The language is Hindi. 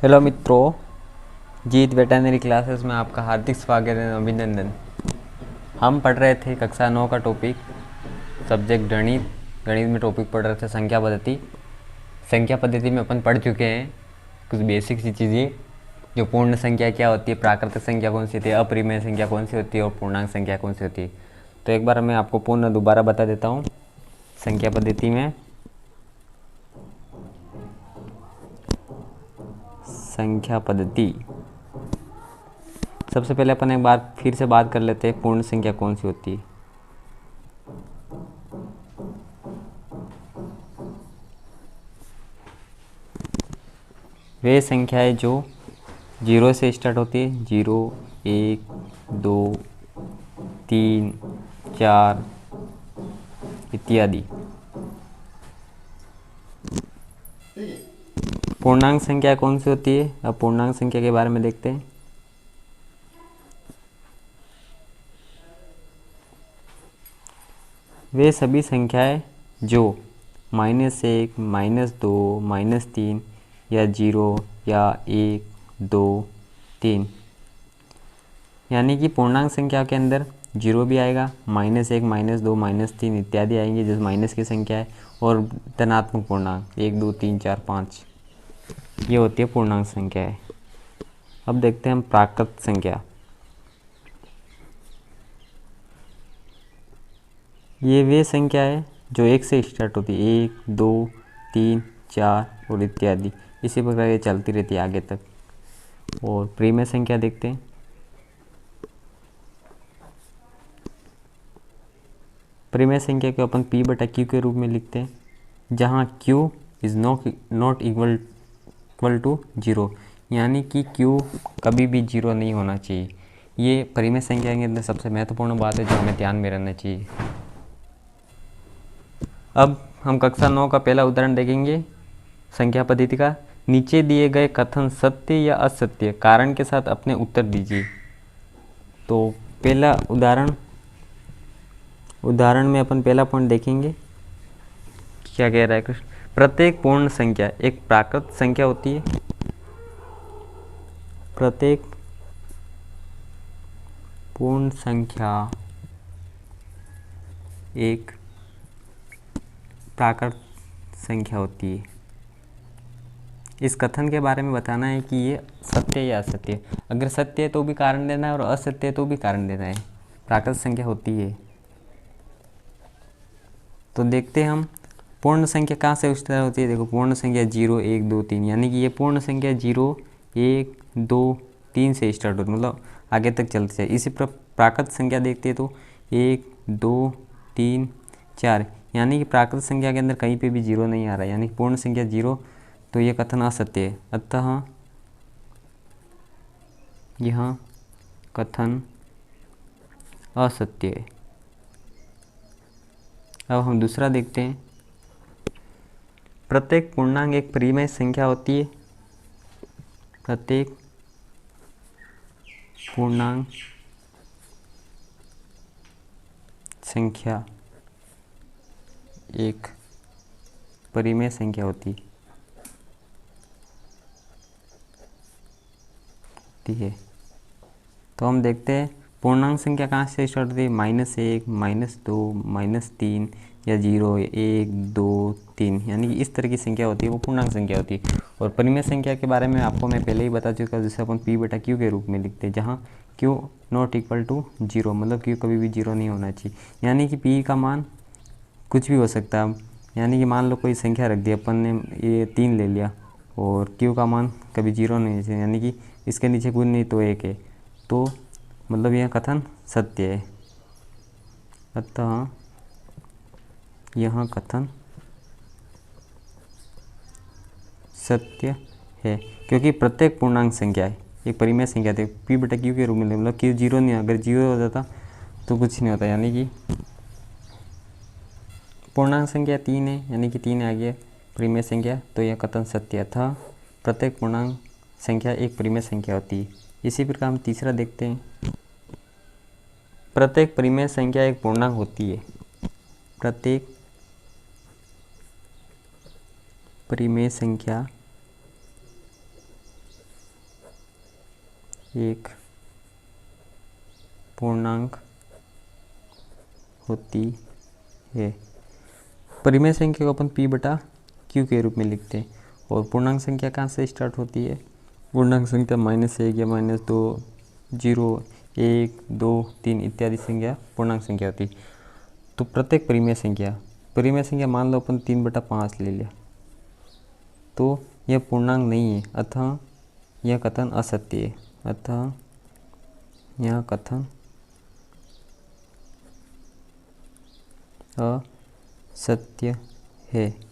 हेलो मित्रों, जीत वेटरनरी क्लासेस में आपका हार्दिक स्वागत है, अभिनंदन। हम पढ़ रहे थे कक्षा 9 का टॉपिक, सब्जेक्ट गणित। गणित में टॉपिक पढ़ रहे थे संख्या पद्धति। संख्या पद्धति में अपन पढ़ चुके हैं कुछ बेसिक सी चीज़ें, जो पूर्ण संख्या क्या होती है, प्राकृतिक संख्या कौन सी होती है, अपरिमेय संख्या कौन सी होती है और पूर्णांक संख्या कौन सी होती है। तो एक बार मैं आपको पूर्ण दोबारा बता देता हूँ। संख्या पद्धति में संख्या पद्धति सबसे पहले अपन एक बार फिर से बात कर लेते हैं, पूर्ण संख्या कौन सी होती है। वे संख्याएं जो जीरो से स्टार्ट होती है, 0, 1, 2, 3, 4 इत्यादि। पूर्णांक संख्या कौन सी होती है, अब पूर्णांक संख्या के बारे में देखते हैं। वे सभी संख्याएं जो -1, -2, -3 या 0 या 1, 2, 3, यानी कि पूर्णांक संख्या के अंदर 0 भी आएगा, -1, -2, -3 इत्यादि आएंगे, जैसे माइनस की संख्या है, और धनात्मक पूर्णांक 1, 2, 3, 4, 5, ये होती है पूर्णांक संख्या है। अब देखते हैं हम प्राकृत संख्या। ये वे संख्या है जो 1 से स्टार्ट होती है, 1, 2, 3, 4 और इत्यादि, इसी प्रकार ये चलती रहती है आगे तक। और परिमेय संख्या देखते हैं। परिमेय संख्या को अपन P/Q के रूप में लिखते हैं, जहाँ Q is not equal to 0, यानी कि Q कभी भी 0 नहीं होना चाहिए। ये परिमेय संख्या के अंदर सबसे महत्वपूर्ण बात है जो हमें ध्यान में रखना चाहिए। अब हम कक्षा 9 का पहला उदाहरण देखेंगे संख्या पद्धति का। नीचे दिए गए कथन सत्य या असत्य, कारण के साथ अपने उत्तर दीजिए। तो पहला उदाहरण में अपन पहला पॉइंट देखेंगे, क्या कह रहा है कृष्ण। प्रत्येक पूर्ण संख्या एक प्राकृत संख्या होती है। प्रत्येक पूर्ण संख्या एक प्राकृत संख्या होती है। इस कथन के बारे में बताना है कि ये सत्य या असत्य। अगर सत्य है तो भी कारण देना है और असत्य है तो भी कारण देना है। प्राकृत संख्या होती है। तो देखते हैं हम पूर्ण संख्या कहाँ से स्टार्ट होती है। देखो, पूर्ण संख्या 0, 1, 2, 3, यानी कि ये पूर्ण संख्या 0, 1, 2, 3 से स्टार्ट होती है, मतलब आगे तक चलती है। इसी प्राकृत संख्या देखते हैं तो 1, 2, 3, 4, यानी कि प्राकृत संख्या के अंदर कहीं पे भी 0 नहीं आ रहा है, यानी पूर्ण संख्या 0, तो ये कथन असत्य है। अतः यह कथन असत्य है। अब हम दूसरा देखते हैं। प्रत्येक पूर्णांक एक परिमेय संख्या होती है। प्रत्येक पूर्णांक संख्या एक परिमेय संख्या होती है। तो हम देखते हैं पूर्णांक संख्या कहाँ से स्टार्ट होती है। -1, -2, -3 या 0, 1, 2, 3, यानी कि इस तरह की संख्या होती है, वो पूर्णांक संख्या होती है। और परिमेय संख्या के बारे में आपको मैं पहले ही बता चुका हूँ, जिसे अपन P/Q के रूप में लिखते हैं, जहाँ Q नॉट इक्वल टू 0, मतलब Q कभी भी 0 नहीं होना चाहिए, यानी कि P का मान कुछ भी हो सकता है। यानी कि मान लो कोई संख्या रख दी अपन ने, ये 3 ले लिया, और Q का मान कभी 0 नहीं है, यानी कि इसके नीचे कुछ नहीं तो 1 है, तो मतलब यह कथन सत्य है। अतः यह कथन सत्य है, क्योंकि प्रत्येक पूर्णांक संख्या है एक परिमेय संख्या थी। P/Q के रूप में, मतलब Q 0 नहीं, अगर 0 हो जाता तो कुछ नहीं होता, यानी कि पूर्णांक संख्या 3 है, यानी कि 3 आ गया परिमेय संख्या, तो यह कथन सत्य था। प्रत्येक पूर्णांक संख्या एक परिमेय संख्या होती है। इसी प्रकार हम तीसरा देखते हैं। प्रत्येक परिमेय संख्या एक पूर्णांक होती है। प्रत्येक परिमेय संख्या एक पूर्णांक होती है। परिमेय संख्या को अपन p बटा q के रूप में लिखते हैं। और पूर्णांक संख्या कहाँ से स्टार्ट होती है? पूर्णांक संख्या -1 या -2, 0, 1, 2, 3 इत्यादि संख्या पूर्णांक संख्या होती है। तो प्रत्येक परिमेय संख्या मान लो अपन 3/5 ले लिया, तो यह पूर्णांक नहीं है, अतः यह कथन असत्य है। अतः यह कथन असत्य है।